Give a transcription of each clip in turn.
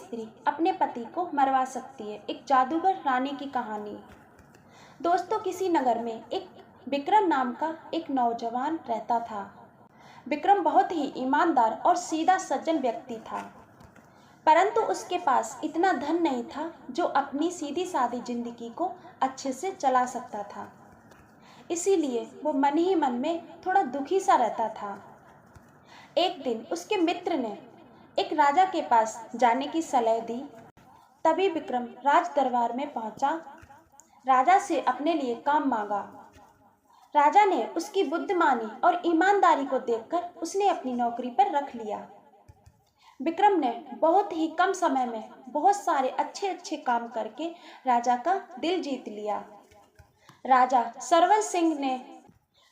स्त्री अपने पति को मरवा सकती है। एक जादूगर रानी की कहानी। दोस्तों, किसी नगर में एक विक्रम नाम का एक नौजवान रहता था। विक्रम बहुत ही ईमानदार और सीधा सज्जन व्यक्ति था, परंतु उसके पास इतना धन नहीं था जो अपनी सीधी सादी जिंदगी को अच्छे से चला सकता था। इसीलिए वो मन ही मन में थोड़ा दुखी सा रहता था। एक दिन उसके मित्र ने एक राजा के पास जाने की सलाह दी। तभी विक्रम राज दरबार में पहुंचा। राजा से अपने लिए काम मांगा। राजा ने उसकी बुद्धिमानी और ईमानदारी को देखकर उसने अपनी नौकरी पर रख लिया। विक्रम ने बहुत ही कम समय में बहुत सारे अच्छे अच्छे काम करके राजा का दिल जीत लिया। राजा सरवंश सिंह ने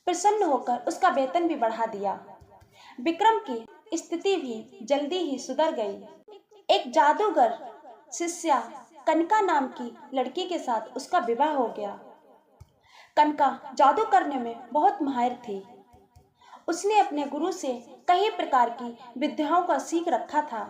प्रसन्न होकर उसका वेतन भी बढ़ा दिया। विक्रम की स्थिति भी जल्दी ही सुधर गई। एक जादूगर शिष्या कनका नाम की लड़की के साथ उसका विवाह हो गया। कनका जादू करने में बहुत माहिर थी। उसने अपने गुरु से कई प्रकार की विद्याओं का सीख रखा था।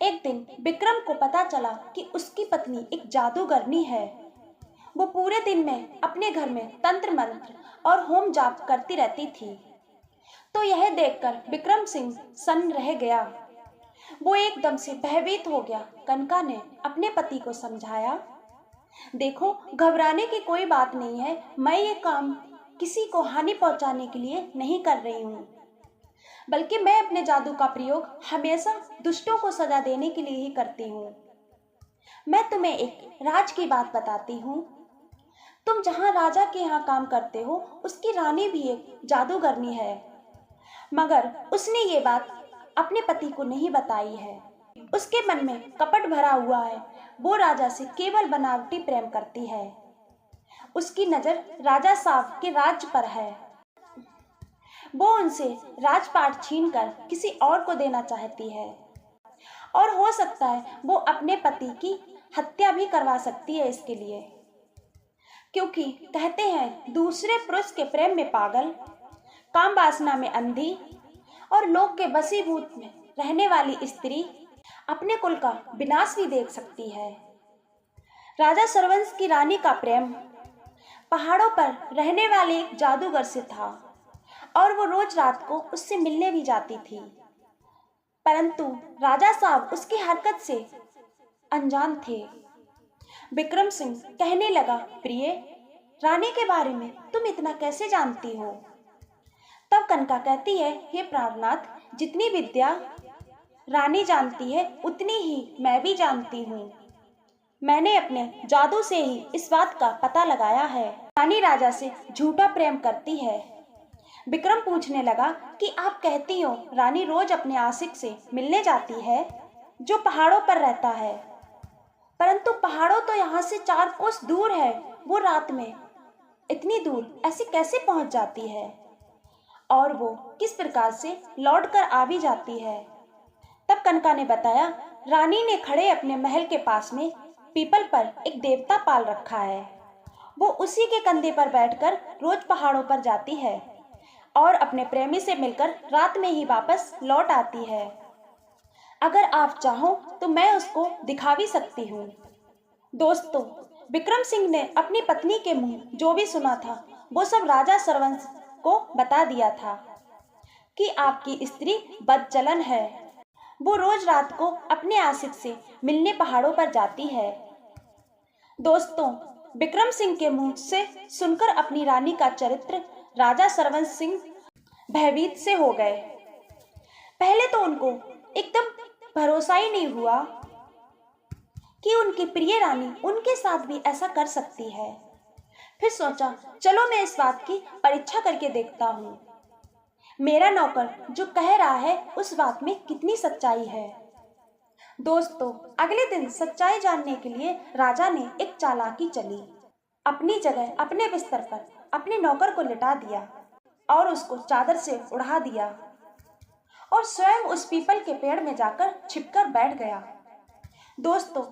एक दिन विक्रम को पता चला कि उसकी पत्नी एक जादूगरनी है। वो पूरे दिन में अपने घर में तंत्र मंत्र और होम जाप करती रहती थी। तो यह देखकर विक्रम सिंह सन्न रह गया। वो एकदम से भयभीत हो गया। कनका ने अपने पति को समझाया, देखो, घबराने की कोई बात नहीं है। मैं ये काम किसी को हानि पहुंचाने के लिए नहीं कर रही हूँ, बल्कि मैं अपने जादू का प्रयोग हमेशा दुष्टों को सजा देने के लिए ही करती हूँ। मैं तुम्हें एक राज की बात बताती हूँ। तुम जहाँ राजा के यहाँ काम करते हो, उसकी रानी भी एक जादूगरनी है, मगर उसने ये बात अपने पति को नहीं बताई है। उसके मन में कपट भरा हुआ है। वो राजा से केवल बनावटी प्रेम करती है। उसकी नजर राजा साहब के राज्य पर है। वो उनसे राजपाट छीनकर किसी और को देना चाहती है, और हो सकता है वो अपने पति की हत्या भी करवा सकती है इसके लिए, क्योंकि कहते हैं दूसरे पुरुष के प्रेम में पागल, काम वासना में अंधी और लोग के वशीभूत में रहने वाली स्त्री अपने कुल का विनाश भी देख सकती है। राजा सरवंश की रानी का प्रेम पहाड़ों पर रहने वाले एक जादूगर से था, और वो रोज रात को उससे मिलने भी जाती थी। परंतु राजा साहब उसकी हरकत से अनजान थे। विक्रम सिंह कहने लगा, प्रिय, रानी के बारे में तुम इतना कैसे जानती हो? तब कनका कहती है, हे प्राणनाथ, जितनी विद्या रानी जानती है उतनी ही मैं भी जानती हूँ। मैंने अपने जादू से ही इस बात का पता लगाया है। रानी राजा से झूठा प्रेम करती है। विक्रम पूछने लगा कि आप कहती हो रानी रोज अपने आशिक से मिलने जाती है जो पहाड़ों पर रहता है, परंतु पहाड़ों तो यहाँ से 4 कोस दूर है। वो रात में इतनी दूर ऐसे कैसे पहुँच जाती है, और वो किस प्रकार से लौटकर आ भी जाती है? तब कनका ने बताया, रानी ने खड़े अपने महल के पास में पीपल पर एक देवता पाल रखा है। वो उसी के कंधे पर बैठकर रोज पहाड़ों पर जाती है और अपने प्रेमी से मिलकर रात में ही वापस लौट आती है। अगर आप चाहो तो मैं उसको दिखा भी सकती हूँ। दोस्तों, विक्रम सिंह ने अपनी पत्नी के मुंह जो भी सुना था वो सब राजा सरवंश को बता दिया था कि आपकी स्त्री बदचलन है। वो रोज रात को अपने आशिक से मिलने पहाड़ों पर जाती है। दोस्तों, विक्रम सिंह के मुंह से सुनकर अपनी रानी का चरित्र राजा सरवंश सिंह भयभीत से हो गए। पहले तो उनको एकदम भरोसा ही नहीं हुआ कि उनकी प्रिय रानी उनके साथ भी ऐसा कर सकती है। फिर सोचा, चलो मैं इस बात की परीक्षा करके देखता हूँ। मेरा नौकर जो कह रहा है उस बात में कितनी सच्चाई है। दोस्तों, अगले दिन सच्चाई जानने के लिए राजा ने एक चालाकी चली। अपनी जगह अपने बिस्तर पर अपने नौकर को लिटा दिया और उसको चादर से उड़ा दिया, और स्वयं उस पीपल के पेड़ में जाकर छिपकर बैठ गया। दोस्तों,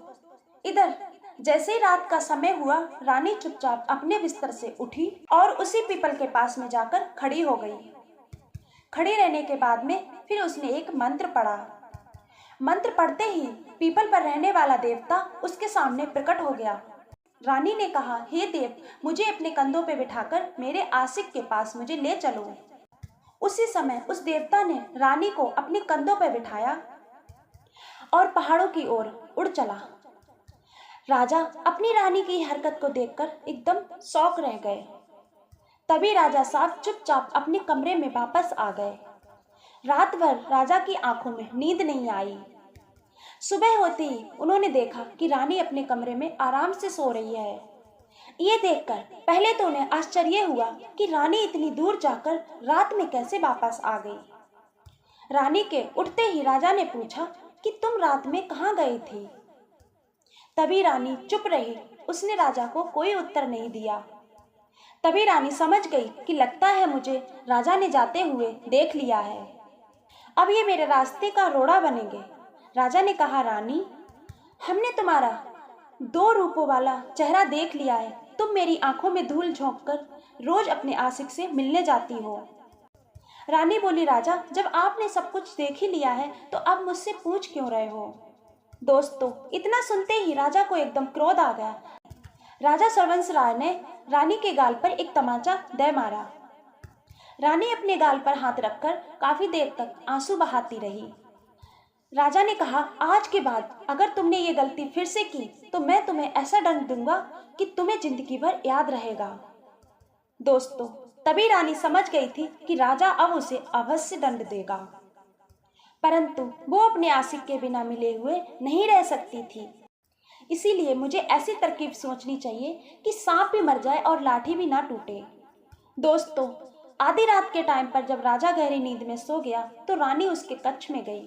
इधर जैसे ही रात का समय हुआ, रानी चुपचाप अपने बिस्तर से उठी और उसी पीपल के पास में जाकर खड़ी हो गई। खड़ी रहने के बाद में फिर उसने एक मंत्र पढ़ा। मंत्र पढ़ते ही पीपल पर रहने वाला देवता उसके सामने प्रकट हो गया। रानी ने कहा, हे देव, मुझे अपने कंधों पर बिठाकर मेरे आशिक के पास मुझे ले चलो। उसी समय उस देवता ने रानी को अपने कंधों पर बिठाया और पहाड़ों की ओर उड़ चला। राजा अपनी रानी की हरकत को देखकर एकदम शॉक रह गए। तभी राजा साहब चुपचाप अपने कमरे में वापस आ गए। रात भर राजा की आंखों में नींद नहीं आई। सुबह होते ही उन्होंने देखा कि रानी अपने कमरे में आराम से सो रही है। ये देखकर पहले तो उन्हें आश्चर्य हुआ कि रानी इतनी दूर जाकर रात में कैसे वापस आ गई। रानी के उठते ही राजा ने पूछा कि तुम रात में कहाँ गई थी? तभी रानी चुप रही। उसने राजा को कोई उत्तर नहीं दिया। तभी रानी समझ गई कि लगता है मुझे राजा ने जाते हुए देख लिया है। अब ये मेरे रास्ते का रोड़ा बनेंगे। राजा ने कहा, रानी, हमने तुम्हारा 2 रूपों वाला चेहरा देख लिया है। तुम मेरी आंखों में धूल झोंककर रोज अपने आशिक से मिलने जाती हो। रानी बोली, राजा, जब आपने सब कुछ देख ही लिया है तो अब मुझसे पूछ क्यों रहे हो? दोस्तों, इतना सुनते ही राजा को एकदम क्रोध आ गया। राजा सरवंश राय ने रानी के गाल पर एक तमाचा दे मारा। रानी अपने गाल पर हाथ रखकर काफी देर तक आंसू बहाती रही। राजा ने कहा, आज के बाद अगर तुमने ये गलती फिर से की तो मैं तुम्हें ऐसा दंड दूंगा कि तुम्हें जिंदगी भर याद रहेगा। दोस्तों, तभी रानी समझ गई थी कि राजा अब उसे अवश्य दंड देगा, परंतु वो अपने आशिक के बिना मिले हुए नहीं रह सकती थी। इसीलिए मुझे ऐसी तरकीब सोचनी चाहिए कि सांप भी मर जाए और लाठी भी ना टूटे। दोस्तों, आधी रात के टाइम पर जब राजा गहरी नींद में सो गया तो रानी उसके कक्ष में गई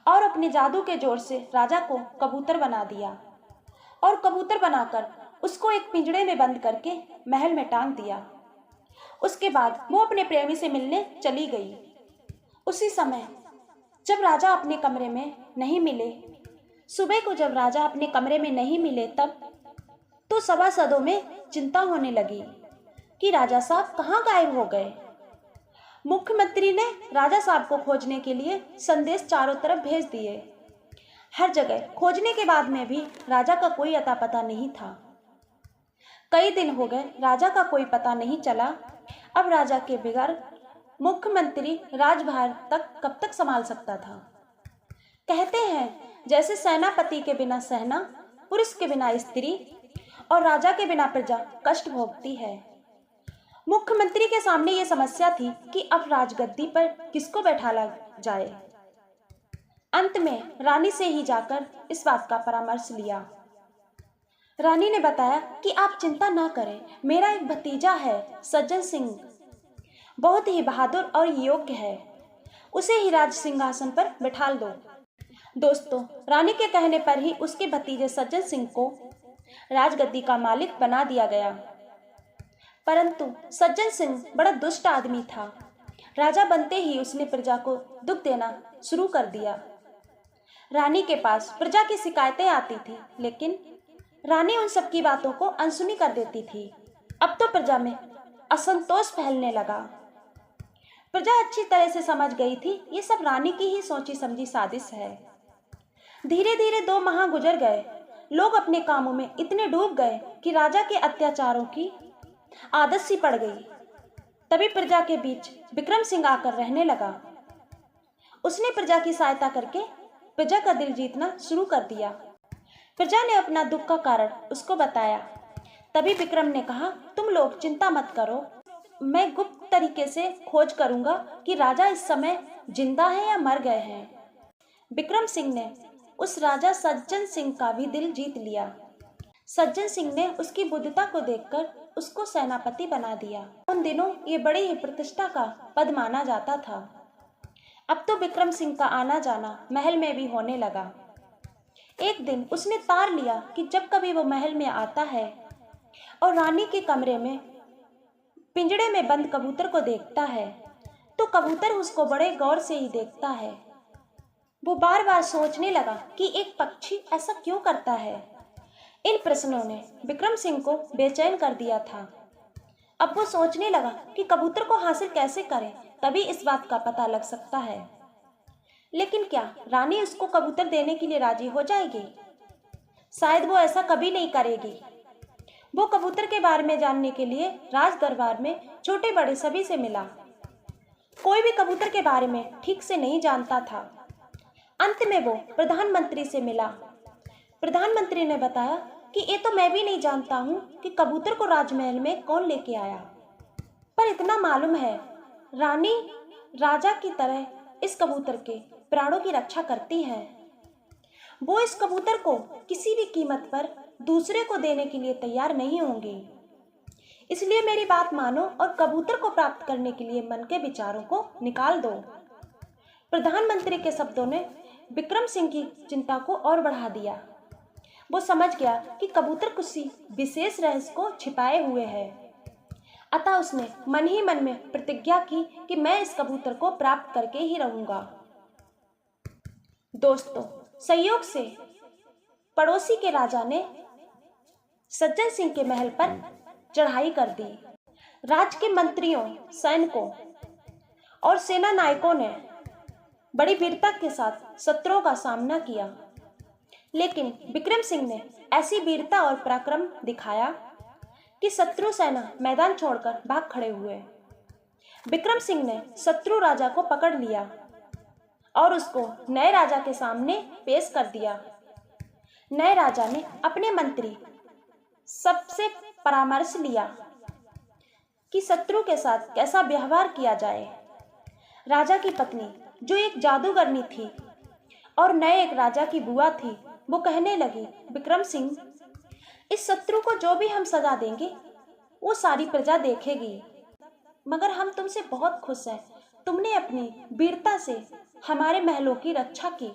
और अपने जादू के जोर से राजा को कबूतर बना दिया और कबूतर बनाकर उसको एक पिंजड़े में बंद करके महल में टांग दिया। उसके बाद वो अपने प्रेमी से मिलने चली गई। उसी समय जब राजा अपने कमरे में नहीं मिले, सुबह को जब राजा अपने कमरे में नहीं मिले, तब तो सभासदों में चिंता होने लगी कि राजा साहब कहाँ गायब हो गए। मुख्यमंत्री ने राजा साहब को खोजने के लिए संदेश चारों तरफ भेज दिए। हर जगह खोजने के बाद में भी राजा का कोई अता पता नहीं था। कई दिन हो गए, राजा का कोई पता नहीं चला। अब राजा के बगैर मुख्यमंत्री राजभार तक कब तक संभाल सकता था। कहते हैं, जैसे सेनापति के बिना सेना, पुरुष के बिना स्त्री और राजा के बिना प्रजा कष्ट भोगती है। मुख्यमंत्री के सामने ये समस्या थी कि अब राजगद्दी पर किसको बैठाला जाए। अंत में रानी से ही जाकर इस बात का परामर्श लिया। रानी ने बताया कि आप चिंता ना करें, मेरा एक भतीजा है सज्जन सिंह, बहुत ही बहादुर और योग्य है, उसे ही राज सिंहासन पर बिठाल दो। दोस्तों, रानी के कहने पर ही उसके भतीजे सज्जन सिंह को राजगद्दी का मालिक बना दिया गया। परंतु सज्जन सिंह बड़ा दुष्ट आदमी था। राजा बनते ही उसने प्रजा को दुख देना शुरू कर दिया। रानी के पास प्रजा की शिकायतें आती थी, लेकिन रानी उन सब की बातों को अनसुनी कर देती थी। अब तो प्रजा में असंतोष फैलने लगा। प्रजा अच्छी तरह से समझ गई थी ये सब रानी की ही सोची समझी साजिश है। धीरे धीरे 2 माह गुजर गए। लोग अपने कामों में इतने डूब गए कि राजा के अत्याचारों की आदत सी पड़ गई। तभी प्रजा के बीच विक्रम सिंह आकर रहने लगा। उसने प्रजा की सहायता करके प्रजा का दिल जीतना शुरू कर दिया। प्रजा ने अपना दुख का कारण उसको बताया। तभी विक्रम ने कहा, तुम लोग चिंता मत करो, मैं गुप्त तरीके से खोज करूंगा कि राजा इस समय जिंदा है या मर गए हैं। विक्रम सिंह ने उस राजा सज्जन सिंह का भी दिल जीत लिया। सज्जन सिंह ने उसकी बुद्धता को देखकर उसको सेनापति बना दिया। उन दिनों ये बड़ी ही प्रतिष्ठा का पद माना जाता था। अब तो विक्रम सिंह का आना जाना महल में भी होने लगा। एक दिन उसने तार लिया कि जब कभी वो महल में आता है और रानी के कमरे में पिंजड़े में बंद कबूतर को देखता है, तो कबूतर उसको बड़े गौर से ही देखता है। वो बार बार सोचने लगा कि एक पक्षी ऐसा क्यों करता है। इन प्रश्नों ने विक्रम सिंह को बेचैन कर दिया था। अब वो सोचने लगा कि कबूतर को हासिल कैसे करें, तभी इस बात का पता लग सकता है। लेकिन क्या रानी उसको कबूतर देने के लिए राजी हो जाएगी? शायद वो ऐसा कभी नहीं करेगी। वो कबूतर के बारे में जानने के लिए राज दरबार में छोटे बड़े सभी से मिला। कोई भी कबूतर के बारे में ठीक से नहीं जानता था। अंत में वो प्रधानमंत्री से मिला। प्रधानमंत्री ने बताया कि ये तो मैं भी नहीं जानता हूँ कि कबूतर को राजमहल में कौन लेके आया, पर इतना मालूम है रानी राजा की तरह इस कबूतर के प्राणों की रक्षा करती है। वो इस कबूतर को किसी भी कीमत पर दूसरे को देने के लिए तैयार नहीं होंगी। इसलिए मेरी बात मानो और कबूतर को प्राप्त करने के लिए मन के विचारों को निकाल दो। प्रधानमंत्री के शब्दों ने विक्रम सिंह की चिंता को और बढ़ा दिया। वो समझ गया कि कबूतर किसी विशेष रहस्य को छिपाए हुए है। अतः उसने मन ही मन में प्रतिज्ञा की कि मैं इस कबूतर को प्राप्त करके ही रहूंगा। दोस्तों, संयोग से पड़ोसी के राजा ने सज्जन सिंह के महल पर चढ़ाई कर दी। राज्य के मंत्रियों, सैनिकों और सेना नायकों ने बड़ी वीरता के साथ शत्रुओं का सामना किया, लेकिन विक्रम सिंह ने ऐसी वीरता और पराक्रम दिखाया कि शत्रु सेना मैदान छोड़कर भाग खड़े हुए। विक्रम सिंह ने शत्रु राजा को पकड़ लिया और उसको नए राजा के सामने पेश कर दिया। नए राजा ने अपने मंत्री सबसे परामर्श लिया कि शत्रु के साथ कैसा व्यवहार किया जाए। राजा की पत्नी, जो एक जादूगरनी थी और नए एक राजा की बुआ थी, वो कहने लगी, विक्रम सिंह, इस शत्रु को जो भी हम सजा देंगे वो सारी प्रजा देखेगी, मगर हम तुमसे बहुत खुश हैं। तुमने अपनी वीरता से हमारे महलों की रक्षा की।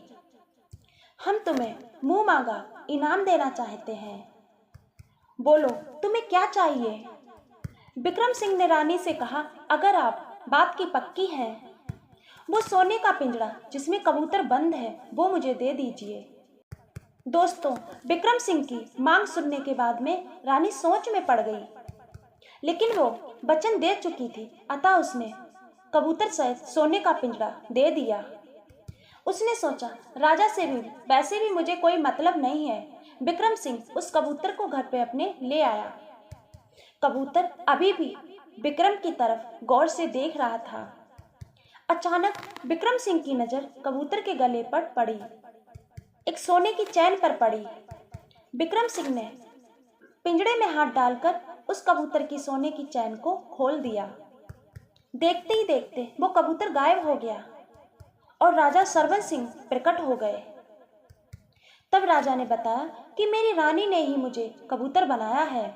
हम तुम्हें मुंह मांगा इनाम देना चाहते हैं। बोलो, तुम्हें क्या चाहिए? विक्रम सिंह ने रानी से कहा, अगर आप बात की पक्की हैं, वो सोने का पिंजरा जिसमें कबूतर बंद है वो मुझे दे दीजिए। दोस्तों, विक्रम सिंह की मांग सुनने के बाद में रानी सोच में पड़ गई, लेकिन वो वचन दे चुकी थी, अतः उसने कबूतर सहित सोने का पिंजरा दे दिया। उसने सोचा, राजा से भी वैसे भी मुझे कोई मतलब नहीं है। विक्रम सिंह उस कबूतर को घर पे अपने ले आया। कबूतर अभी भी विक्रम की तरफ गौर से देख रहा था। अचानक विक्रम सिंह की नजर कबूतर के गले पर पड़ी, एक सोने की चैन पर पड़ी। विक्रम सिंह ने पिंजरे में हाथ डालकर उस कबूतर की सोने की चैन को खोल दिया। देखते ही देखते वो कबूतर गायब हो गया और राजा सरवन सिंह प्रकट हो गए। तब राजा ने बताया कि मेरी रानी ने ही मुझे कबूतर बनाया है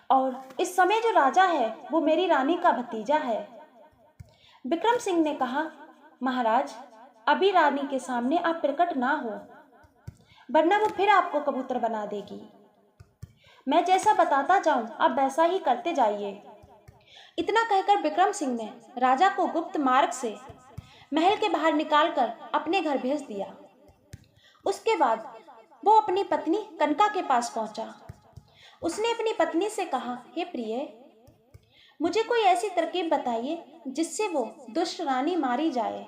और इस समय जो राजा है वो मेरी रानी का भतीजा है। विक्रम सिंह ने कहा, महाराज, अभी रानी के सामने आप प्रकट ना हो, वरना वो फिर आपको कबूतर बना देगी। मैं जैसा बताता जाऊं आप वैसा ही करते जाइए। इतना कहकर विक्रम सिंह ने राजा को गुप्त मार्ग से महल के बाहर निकालकर अपने घर भेज दिया। उसके बाद वो अपनी पत्नी कनका के पास पहुंचा। उसने अपनी पत्नी से कहा, हे प्रिय, मुझे कोई ऐसी तरकीब बताइए जिससे वो दुष्ट रानी मारी जाए।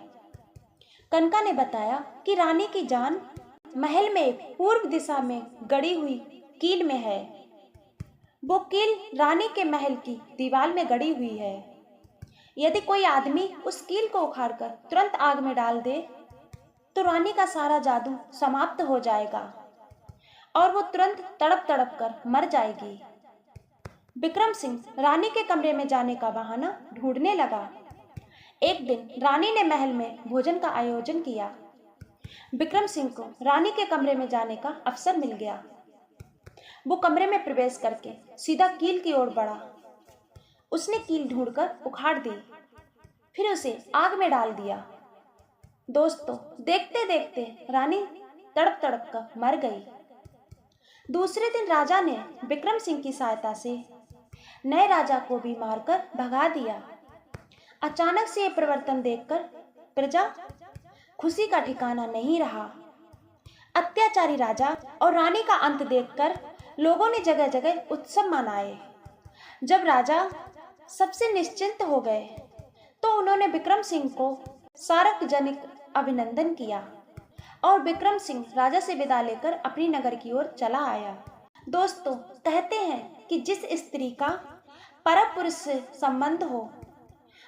कनका ने बताया कि रानी की जान महल में पूर्व दिशा में गड़ी हुई कील में है। वो कील रानी के महल की दीवार में गड़ी हुई है। यदि कोई आदमी उस कील को उखाड़कर तुरंत आग में डाल दे तो रानी का सारा जादू समाप्त हो जाएगा और वो तुरंत तड़प तड़प कर मर जाएगी। विक्रम सिंह रानी के कमरे में जाने का बहाना ढूंढने लगा। एक दिन रानी ने महल में भोजन का आयोजन किया। विक्रम सिंह को रानी के कमरे में जाने का अवसर मिल गया। वो कमरे में प्रवेश करके सीधा कील की ओर बढ़ा। उसने कील ढूंढकर उखाड़ दी, फिर उसे आग में डाल दिया। दोस्तों, देखते देखते रानी तड़प तड़प कर मर गई। दूसरे दिन राजा ने विक्रम सिंह की सहायता से नए राजा को भी मारकर भगा दिया। अचानक से ये परिवर्तन देखकर प्रजा खुशी का ठिकाना नहीं रहा। अत्याचारी राजा और रानी का अंत देखकर लोगों ने जगह जगह उत्सव मनाए। जब राजा सबसे निश्चिंत हो गए तो उन्होंने विक्रम सिंह को सार्वजनिक अभिनंदन किया और विक्रम सिंह राजा से विदा लेकर अपनी नगर की ओर चला आया। दोस्तों, कहते हैं कि जिस स्त्री का परम पुरुष से संबंध हो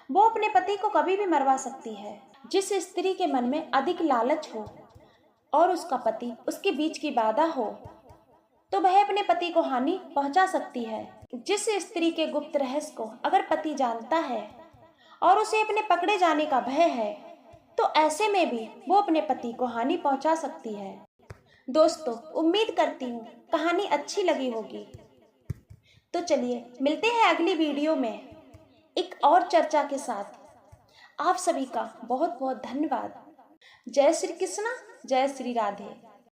वो अपने पति को कभी भी मरवा सकती है। जिस स्त्री के मन में अधिक लालच हो और उसका पति उसके बीच की बाधा हो तो वह अपने पति को हानि पहुंचा सकती है। जिस स्त्री के गुप्त रहस्य को अगर पति जानता है और उसे अपने पकड़े जाने का भय है तो ऐसे में भी वो अपने पति को हानि पहुंचा सकती है। दोस्तों, उम्मीद करती हूँ कहानी अच्छी लगी होगी। तो चलिए मिलते हैं अगली वीडियो में एक और चर्चा के साथ। आप सभी का बहुत बहुत धन्यवाद। जय श्री कृष्ण, जय श्री राधे।